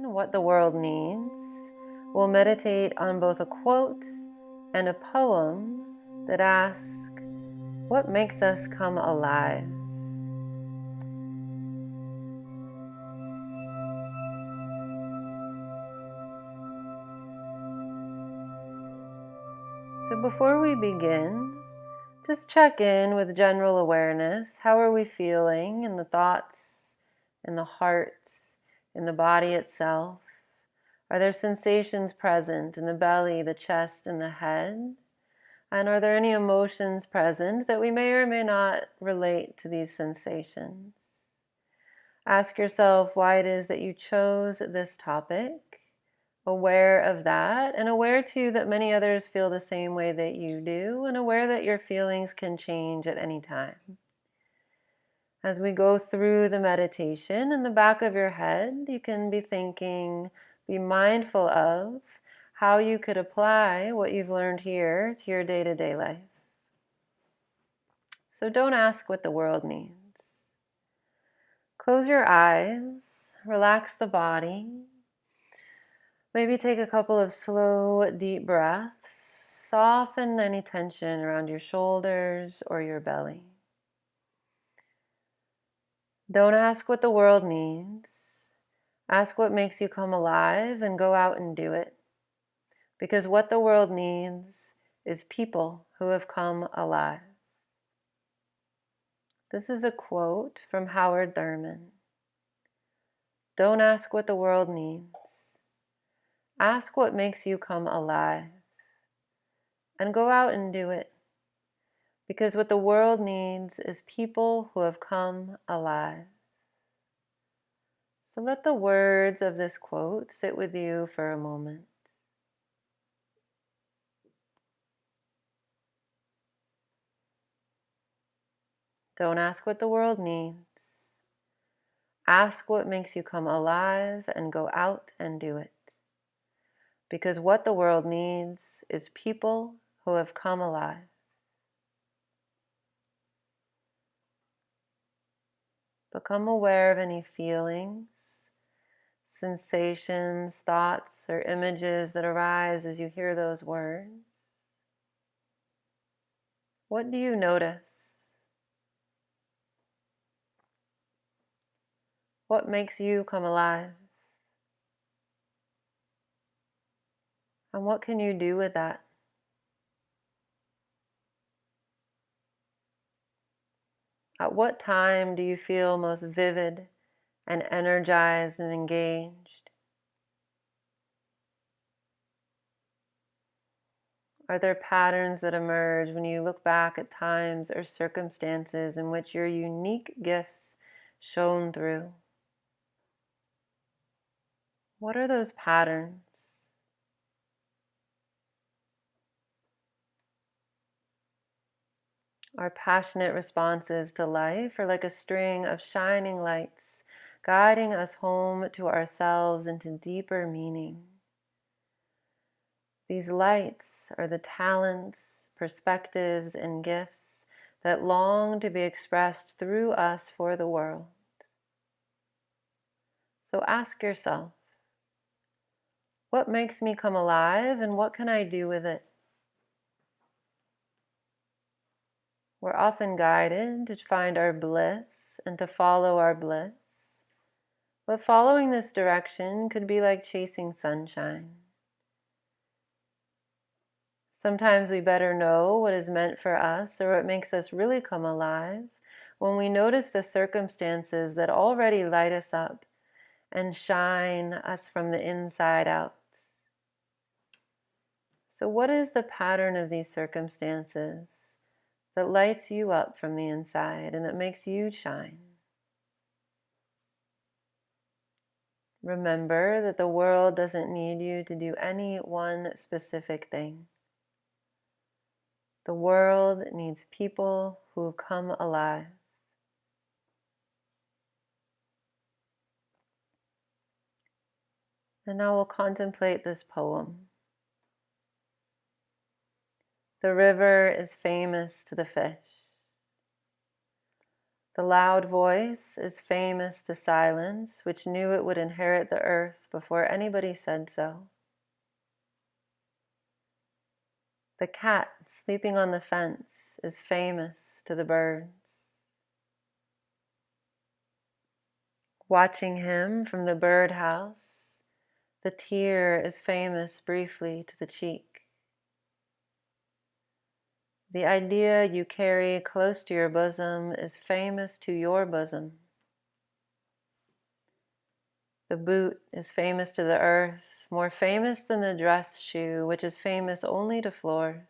on what the world needs, we'll meditate on both a quote and a poem that ask, what makes us come alive? So before we begin, just check in with general awareness. How are we feeling in the thoughts, in the heart, in the body itself? Are there sensations present in the belly, the chest, and the head? And are there any emotions present that we may or may not relate to these sensations? Ask yourself why it is that you chose this topic, aware of that, and aware too that many others feel the same way that you do, and aware that your feelings can change at any time. As we go through the meditation, in the back of your head, you can be thinking, be mindful of how you could apply what you've learned here to your day-to-day life. So don't ask what the world needs. Close your eyes, relax the body. Maybe take a couple of slow, deep breaths. Soften any tension around your shoulders or your belly. Don't ask what the world needs. Ask what makes you come alive and go out and do it. Because what the world needs is people who have come alive. This is a quote from Howard Thurman. Don't ask what the world needs. Ask what makes you come alive. And go out and do it. Because what the world needs is people who have come alive. So let the words of this quote sit with you for a moment. Don't ask what the world needs. Ask what makes you come alive and go out and do it. Because what the world needs is people who have come alive. Become aware of any feelings, sensations, thoughts, or images that arise as you hear those words. What do you notice? What makes you come alive? And what can you do with that? At what time do you feel most vivid and energized and engaged? Are there patterns that emerge when you look back at times or circumstances in which your unique gifts shone through? What are those patterns? Our passionate responses to life are like a string of shining lights, guiding us home to ourselves into deeper meaning. These lights are the talents, perspectives, and gifts that long to be expressed through us for the world. So ask yourself, what makes me come alive and what can I do with it? We're often guided to find our bliss and to follow our bliss. But following this direction could be like chasing sunshine. Sometimes we better know what is meant for us or what makes us really come alive when we notice the circumstances that already light us up and shine us from the inside out. So what is the pattern of these circumstances that lights you up from the inside and that makes you shine? Remember that the world doesn't need you to do any one specific thing. The world needs people who come alive. And now we'll contemplate this poem. The river is famous to the fish. The loud voice is famous to silence, which knew it would inherit the earth before anybody said so. The cat sleeping on the fence is famous to the birds. Watching him from the birdhouse, the tear is famous briefly to the cheek. The idea you carry close to your bosom is famous to your bosom. The boot is famous to the earth, more famous than the dress shoe, which is famous only to floors.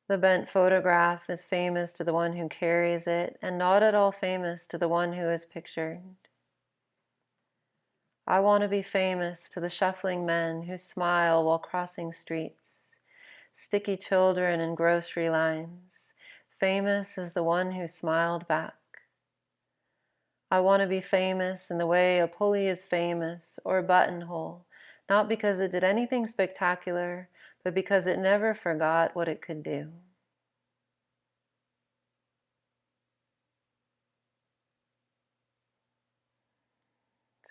The bent photograph is famous to the one who carries it, and not at all famous to the one who is pictured. I want to be famous to the shuffling men who smile while crossing streets, sticky children in grocery lines. Famous as the one who smiled back. I want to be famous in the way a pulley is famous, or a buttonhole, not because it did anything spectacular, but because it never forgot what it could do.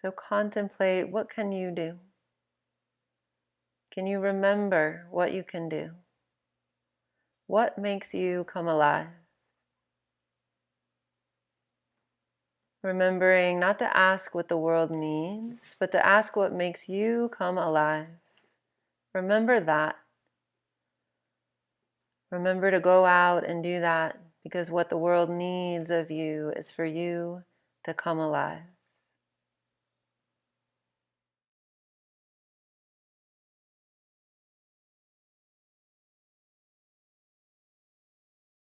So contemplate, what can you do? Can you remember what you can do? What makes you come alive? Remembering not to ask what the world needs, but to ask what makes you come alive. Remember that. Remember to go out and do that, because what the world needs of you is for you to come alive.